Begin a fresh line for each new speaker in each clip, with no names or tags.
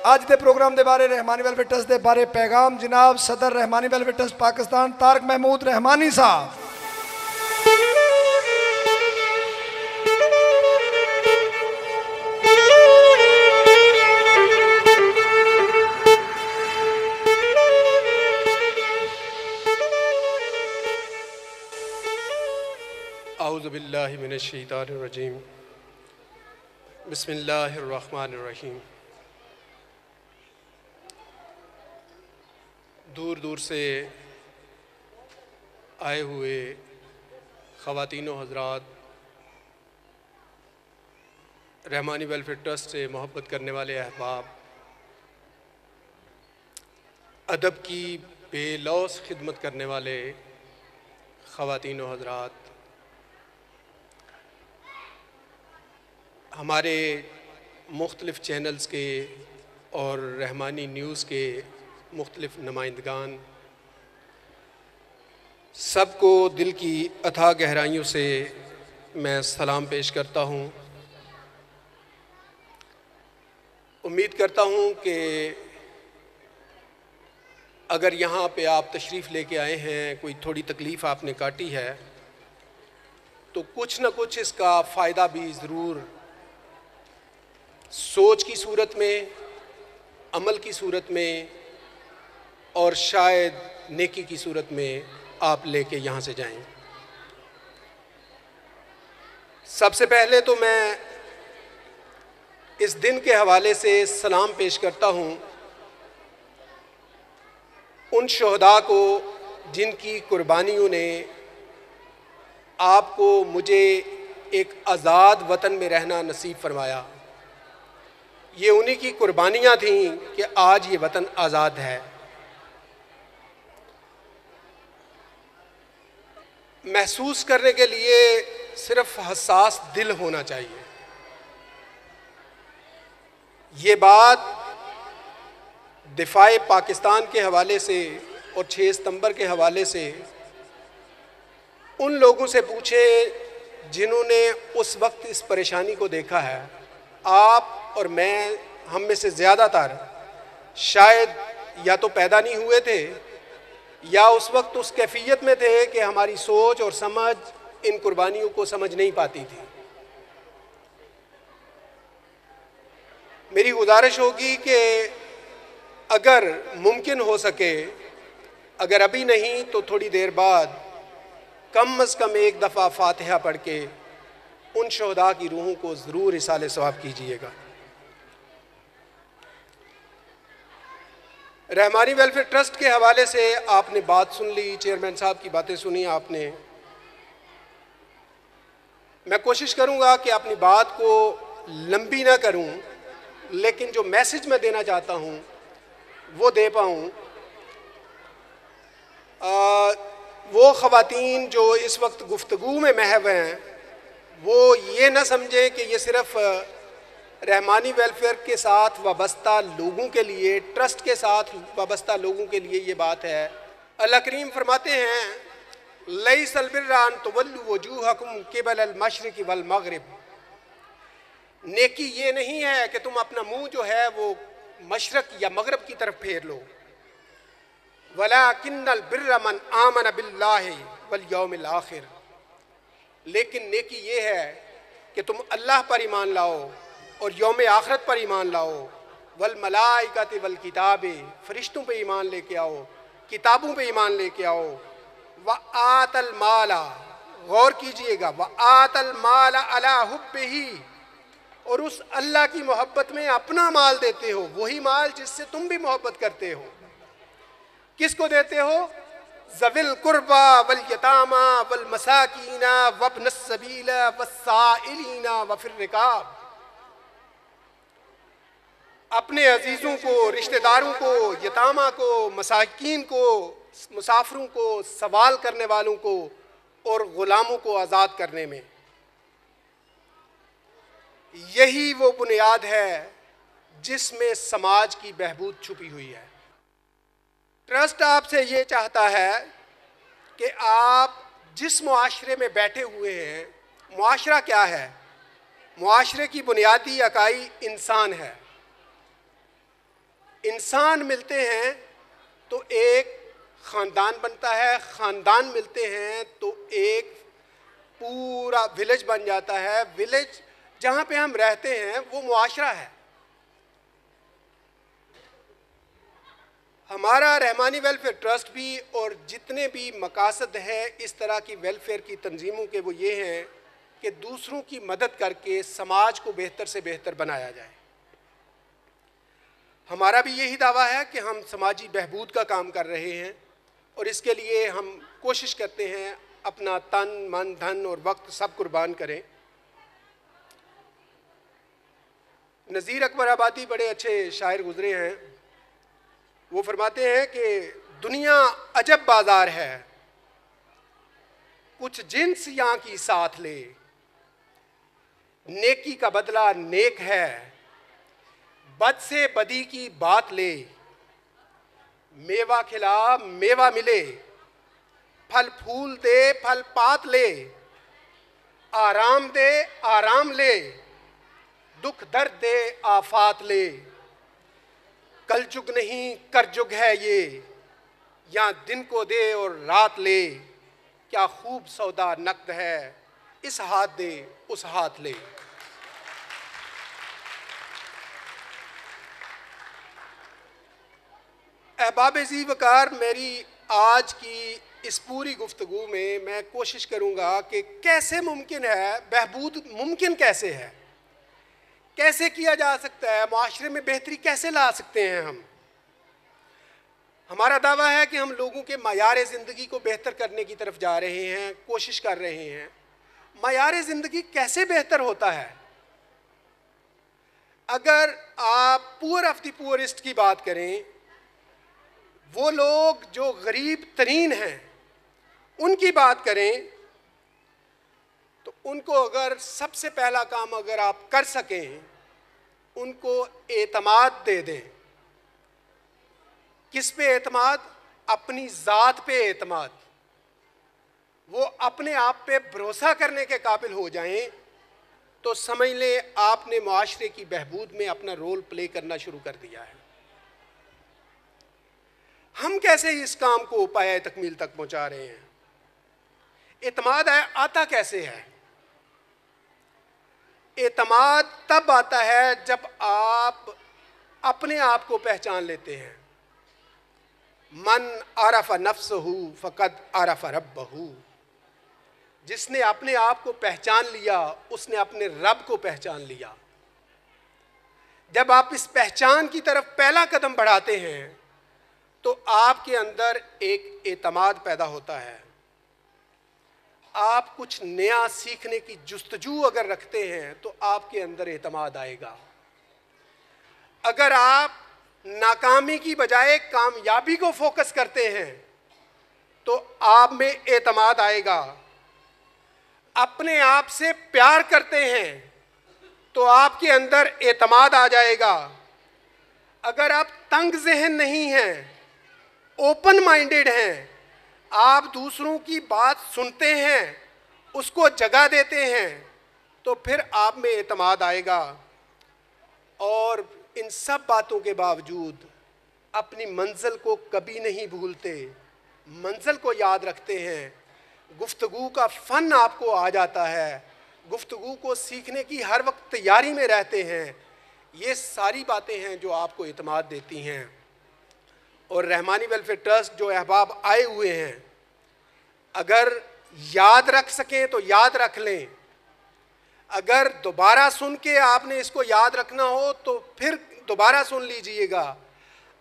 आज के प्रोग्राम के बारे रहमानी वेलफेयर ट्रस्ट के बारे पैगाम जनाब सदर रहमानी वेलफेयर ट्रस्ट पाकिस्तान तारक महमूद रहमानी साहब।
औज़ु बिल्लाहि मिनश शैतानिर रजीम बिस्मिल्लाहिर रहमानिर रहीम। दूर दूर से आए हुए ख़वातीन व हज़रात, रहमानी वेलफेयर ट्रस्ट से मोहब्बत करने वाले अहबाब, अदब की बेलौस खिदमत करने वाले ख़वातीन व हज़रात, हमारे मुख्तलिफ़ चैनल्स के और रहमानी न्यूज़ के मुख्तलिफ़ नुमाइंदगान, सबको दिल की अथाह गहराइयों से मैं सलाम पेश करता हूँ। उम्मीद करता हूँ कि अगर यहाँ पे आप तशरीफ़ लेके आए हैं, कोई थोड़ी तकलीफ़ आपने काटी है, तो कुछ न कुछ इसका फ़ायदा भी ज़रूर सोच की सूरत में, अमल की सूरत में और शायद नेकी की सूरत में आप लेके यहाँ से जाएं। सबसे पहले तो मैं इस दिन के हवाले से सलाम पेश करता हूँ उन शहदा को जिनकी कुर्बानियों ने आपको मुझे एक आज़ाद वतन में रहना नसीब फरमाया। ये उन्हीं की कुर्बानियाँ थीं कि आज ये वतन आज़ाद है। महसूस करने के लिए सिर्फ हसास दिल होना चाहिए। ये बात दिफाए पाकिस्तान के हवाले से और 6 सितंबर के हवाले से उन लोगों से पूछे जिन्होंने उस वक्त इस परेशानी को देखा है। आप और मैं, हम में से ज़्यादातर शायद या तो पैदा नहीं हुए थे या उस वक्त उस कैफियत में थे कि हमारी सोच और समझ इन कुर्बानियों को समझ नहीं पाती थी। मेरी गुजारिश होगी कि अगर मुमकिन हो सके, अगर अभी नहीं तो थोड़ी देर बाद कम अज़ कम एक दफ़ा फातिहा पढ़ के उन शहदा की रूहों को ज़रूर इसाले सवाब कीजिएगा। रहमानी वेलफेयर ट्रस्ट के हवाले से आपने बात सुन ली, चेयरमैन साहब की बातें सुनी आपने। मैं कोशिश करूंगा कि अपनी बात को लंबी ना करूं, लेकिन जो मैसेज मैं देना चाहता हूं वो दे पाऊं। वो ख़वातीन जो इस वक्त गुफ्तगू में महव हैं, वो ये ना समझें कि ये सिर्फ़ रहमानी वेलफेयर के साथ वाबस्ता लोगों के लिए, ट्रस्ट के साथ वाबस्ता लोगों के लिए ये बात है। अल्लाह करीम फरमाते हैं लैसल बिर्रा अन तुवल्लू वजूहकुम क़िबल अल-मशरिक़ वल मग़रिब। नेकी ये नहीं है कि तुम अपना मुंह जो है वो मशरक़ या मग़रिब की तरफ फेर लो। वलाकिन्नल बिर्रा मन आमन बिल्लाहि वल यौमिल आखिर। लेकिन नेकी ये है कि तुम अल्लाह पर ईमान लाओ और यौम आखिरत पर ईमान लाओ। वल मलाइकति वल किताबे, फरिश्तों पे ईमान लेके आओ, किताबों पे ईमान लेके आओ। व आतल माला, गौर कीजिएगा, व आतल माला अला हुब्बिही, और उस अल्लाह की मोहब्बत में अपना माल देते हो, वही माल जिससे तुम भी मोहब्बत करते हो। किसको देते हो? ज़विल कुर्बा वल यतामा वल मसाकीना वब्नस सबीला वस्साइलीना व फिर रिकाब। अपने अजीज़ों को, रिश्तेदारों को, यतामा को, मसाकीन को, मुसाफिरों को, सवाल करने वालों को और ग़ुलामों को आज़ाद करने में। यही वो बुनियाद है जिसमें समाज की बहबूद छुपी हुई है। ट्रस्ट आपसे ये चाहता है कि आप जिस मुआशरे में बैठे हुए हैं, मुआशरा क्या है? मुआशरे की बुनियादी इकाई इंसान है। इंसान मिलते हैं तो एक ख़ानदान बनता है, ख़ानदान मिलते हैं तो एक पूरा विलेज बन जाता है। विलेज जहाँ पे हम रहते हैं वो मुआशरा है। हमारा रहमानी वेलफेयर ट्रस्ट भी और जितने भी मकासद है इस तरह की वेलफेयर की तंजीमों के, वो ये हैं कि दूसरों की मदद करके समाज को बेहतर से बेहतर बनाया जाए। हमारा भी यही दावा है कि हम समाजी बहबूद का काम कर रहे हैं और इसके लिए हम कोशिश करते हैं अपना तन मन धन और वक्त सब कुर्बान करें। नज़ीर अकबर आबादी बड़े अच्छे शायर गुजरे हैं। वो फरमाते हैं कि दुनिया अजब बाजार है, कुछ जिन्स यहाँ की साथ ले, नेकी का बदला नेक है, बद से बदी की बात ले, मेवा खिला मेवा मिले, फल फूल दे फल पात ले, आराम दे आराम ले, दुख दर्द दे आफात ले, कल जुग नहीं कर जुग है ये, या दिन को दे और रात ले, क्या खूब सौदा नकद है, इस हाथ दे उस हाथ ले। अहबाब ज़ी वकार, मेरी आज की इस पूरी गुफ्तगू में मैं कोशिश करूँगा कि कैसे मुमकिन है, बहबूद मुमकिन कैसे है, कैसे किया जा सकता है, माशरे में बेहतरी कैसे ला सकते हैं हम। हमारा दावा है कि हम लोगों के मायार ज़िंदगी को बेहतर करने की तरफ जा रहे हैं, कोशिश कर रहे हैं। मायार ज़िंदगी कैसे बेहतर होता है? अगर आप पुअर ऑफ द पुअरेस्ट की बात करें, वो लोग जो गरीब तरीन हैं उनकी बात करें, तो उनको अगर सबसे पहला काम अगर आप कर सकें, उनको एतमाद दे दें। किस पे एतमाद? अपनी ज़ात पे एतमाद। वो अपने आप पे भरोसा करने के काबिल हो जाएं, तो समझ लें आपने मुआशरे की बहबूद में अपना रोल प्ले करना शुरू कर दिया है। हम कैसे इस काम को पाया तकमील तक पहुंचा रहे हैं? एतमाद है, आता कैसे है? एतमाद तब आता है जब आप अपने आप को पहचान लेते हैं। मन आरफ नफ्सहू फ़क़द आरफ रब्बहू। जिसने अपने आप को पहचान लिया उसने अपने रब को पहचान लिया। जब आप इस पहचान की तरफ पहला कदम बढ़ाते हैं तो आपके अंदर एक एतमाद पैदा होता है। आप कुछ नया सीखने की जुस्तजू अगर रखते हैं तो आपके अंदर एतमाद आएगा। अगर आप नाकामी की बजाय कामयाबी को फोकस करते हैं तो आप में एतमाद आएगा। अपने आप से प्यार करते हैं तो आपके अंदर एतमाद आ जाएगा। अगर आप तंग ज़हन नहीं हैं, ओपन माइंडेड हैं, आप दूसरों की बात सुनते हैं, उसको जगह देते हैं, तो फिर आप में एतमाद आएगा। और इन सब बातों के बावजूद अपनी मंजिल को कभी नहीं भूलते, मंजिल को याद रखते हैं। गुफ्तगू का फ़न आपको आ जाता है, गुफ्तगू को सीखने की हर वक्त तैयारी में रहते हैं। ये सारी बातें हैं जो आपको एतमाद देती हैं। और रहमानी वेलफेयर ट्रस्ट जो अहबाब आए हुए हैं, अगर याद रख सकें तो याद रख लें। अगर दोबारा सुन के आपने इसको याद रखना हो तो फिर दोबारा सुन लीजिएगा।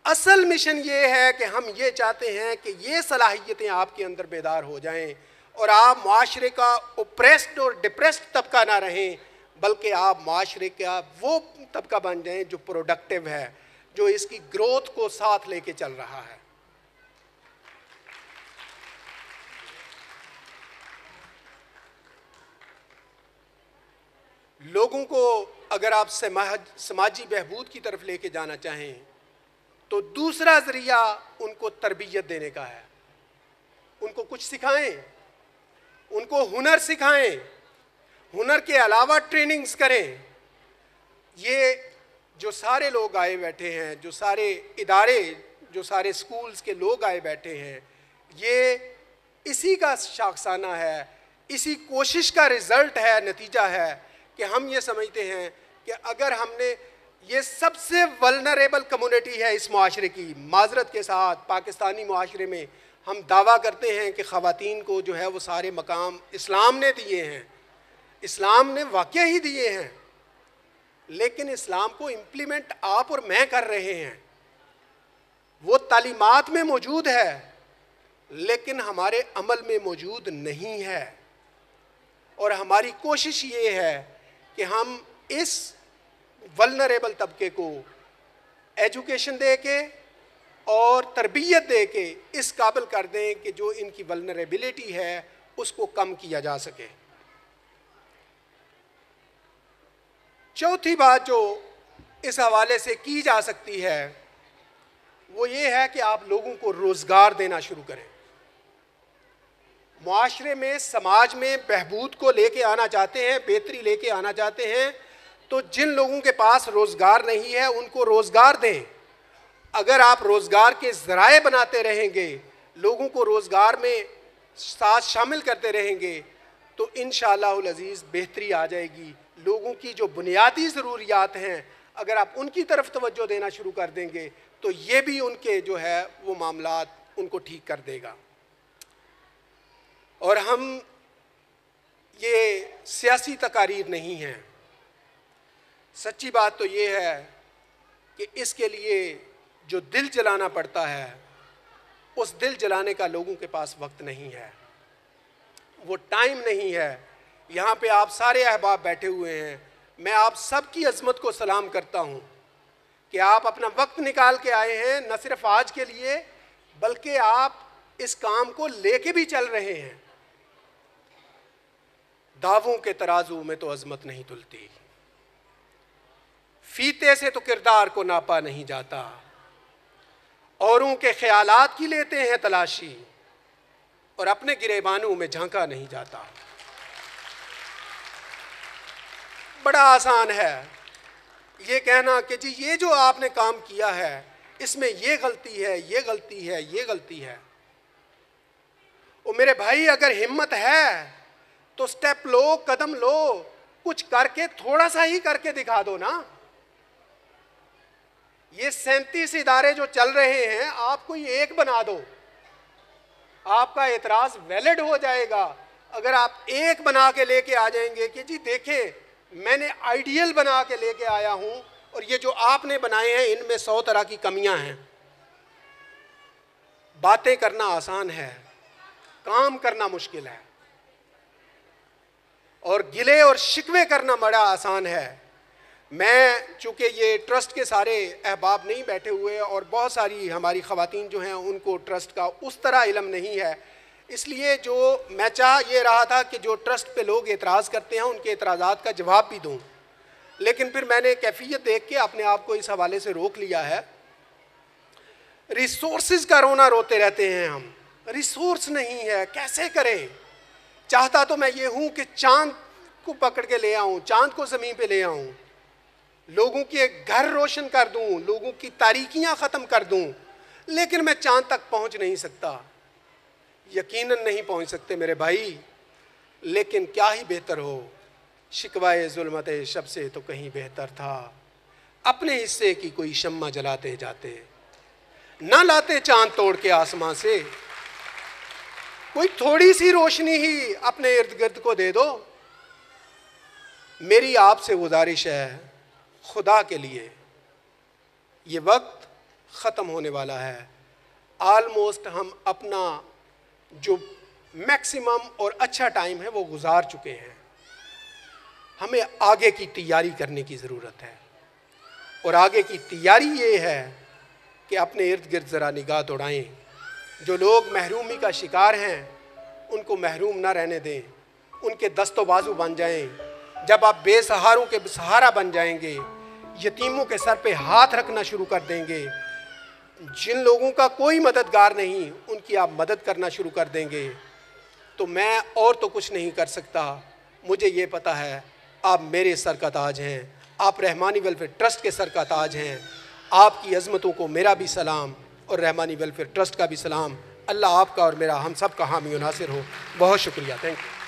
असल मिशन ये है कि हम ये चाहते हैं कि ये सलाहियतें आपके अंदर बेदार हो जाएं और आप माशरे का ओप्रेस्ड और डिप्रेस्ड तबका ना रहें, बल्कि आप माशरे का वो तबका बन जाएं जो प्रोडक्टिव है, जो इसकी ग्रोथ को साथ लेके चल रहा है। लोगों को अगर आप समाजी बहबूद की तरफ लेके जाना चाहें तो दूसरा ज़रिया उनको तरबियत देने का है। उनको कुछ सिखाएं, उनको हुनर सिखाएं, हुनर के अलावा ट्रेनिंग्स करें। ये जो सारे लोग आए बैठे हैं, जो सारे इदारे, जो सारे स्कूल्स के लोग आए बैठे हैं, ये इसी का शाखसाना है, इसी कोशिश का रिज़ल्ट है, नतीजा है कि हम ये समझते हैं कि अगर हमने, ये सबसे वल्नरेबल कम्युनिटी है इस माशरे की, माजरत के साथ पाकिस्तानी माशरे में हम दावा करते हैं कि ख़वातीन को जो है वो सारे मकाम इस्लाम ने दिए हैं, इस्लाम ने वाक़ई ही दिए हैं, लेकिन इस्लाम को इम्प्लीमेंट आप और मैं कर रहे हैं। वो तालीमात में मौजूद है लेकिन हमारे अमल में मौजूद नहीं है। और हमारी कोशिश ये है कि हम इस वल्नरेबल तबके को एजुकेशन दे के और तरबियत दे के इस काबिल कर दें कि जो इनकी वल्नरेबिलिटी है उसको कम किया जा सके। चौथी बात जो इस हवाले से की जा सकती है वो ये है कि आप लोगों को रोज़गार देना शुरू करें। मुआशरे में, समाज में बहबूद को लेके आना चाहते हैं, बेहतरी लेके आना चाहते हैं, तो जिन लोगों के पास रोज़गार नहीं है उनको रोज़गार दें। अगर आप रोज़गार के ज़राए बनाते रहेंगे, लोगों को रोज़गार में साथ शामिल करते रहेंगे, तो इंशाअल्लाहुल अज़ीज़ बेहतरी आ जाएगी। लोगों की जो बुनियादी ज़रूरियात हैं अगर आप उनकी तरफ तवज्जो देना शुरू कर देंगे तो ये भी उनके जो है वो मामलात उनको ठीक कर देगा। और हम, ये सियासी तकारीर नहीं है, सच्ची बात तो ये है कि इसके लिए जो दिल जलाना पड़ता है उस दिल जलाने का लोगों के पास वक्त नहीं है, वो टाइम नहीं है। यहाँ पे आप सारे अहबाब बैठे हुए हैं, मैं आप सब की अज़मत को सलाम करता हूँ कि आप अपना वक्त निकाल के आए हैं, न सिर्फ आज के लिए बल्कि आप इस काम को लेके भी चल रहे हैं। दावों के तराजू में तो अज़मत नहीं तुलती, फीते से तो किरदार को नापा नहीं जाता, औरों के ख्यालात की लेते हैं तलाशी और अपने गिरेबानों में झांका नहीं जाता। बड़ा आसान है ये कहना कि जी ये जो आपने काम किया है इसमें ये गलती है, ये गलती है, ये गलती है। और मेरे भाई अगर हिम्मत है तो स्टेप लो, कदम लो, कुछ करके, थोड़ा सा ही करके दिखा दो ना। ये 37 इदारे जो चल रहे हैं आप कोई एक बना दो, आपका एतराज़ वैलिड हो जाएगा। अगर आप एक बना के लेके आ जाएंगे कि जी देखें मैंने आइडियल बना के लेके आया हूं और ये जो आपने बनाए हैं इनमें 100 तरह की कमियां हैं। बातें करना आसान है, काम करना मुश्किल है, और गिले और शिकवे करना बड़ा आसान है। मैं चूँकि ये ट्रस्ट के सारे अहबाब नहीं बैठे हुए और बहुत सारी हमारी ख़वातीन जो हैं उनको ट्रस्ट का उस तरह इल्म नहीं है, इसलिए जो मैं चाह ये रहा था कि जो ट्रस्ट पे लोग एतराज़ करते हैं उनके एतराज़ात का जवाब भी दूं, लेकिन फिर मैंने कैफियत देख के अपने आप को इस हवाले से रोक लिया है। रिसोर्सेज का रोना रोते रहते हैं हम, रिसोर्स नहीं है, कैसे करें। चाहता तो मैं ये हूँ कि चांद को पकड़ के ले आऊँ, चांद को ज़मीन पे ले आऊँ, लोगों के घर रोशन कर दूँ, लोगों की तारीकियाँ ख़त्म कर दूँ, लेकिन मैं चांद तक पहुँच नहीं सकता, यकीनन नहीं पहुँच सकते मेरे भाई। लेकिन क्या ही बेहतर हो, शिकवाए ज़ुल्मत शब से तो कहीं बेहतर था, अपने हिस्से की कोई शम्मा जलाते जाते, ना लाते चांद तोड़ के आसमां से, कोई थोड़ी सी रोशनी ही अपने इर्द गिर्द को दे दो। मेरी आपसे गुजारिश है, खुदा के लिए, ये वक्त ख़त्म होने वाला है। आलमोस्ट हम अपना जो मैक्सिमम और अच्छा टाइम है वो गुजार चुके हैं। हमें आगे की तैयारी करने की ज़रूरत है, और आगे की तैयारी ये है कि अपने इर्द गिर्द ज़रा निगाह दौड़ाएं। जो लोग महरूमी का शिकार हैं उनको महरूम ना रहने दें, उनके दस्तो बाजू बन जाएं। जब आप बेसहारों के सहारा बन जाएंगे, यतीमों के सर पे हाथ रखना शुरू कर देंगे, जिन लोगों का कोई मददगार नहीं उनकी आप मदद करना शुरू कर देंगे, तो मैं और तो कुछ नहीं कर सकता। मुझे ये पता है आप मेरे सर का ताज हैं, आप रहमानी वेलफेयर ट्रस्ट के सर का ताज हैं। आपकी अज़मतों को मेरा भी सलाम और रहमानी वेलफेयर ट्रस्ट का भी सलाम। अल्लाह आपका और मेरा हम सब का हामी और नासिर हो। बहुत शुक्रिया। Thank you.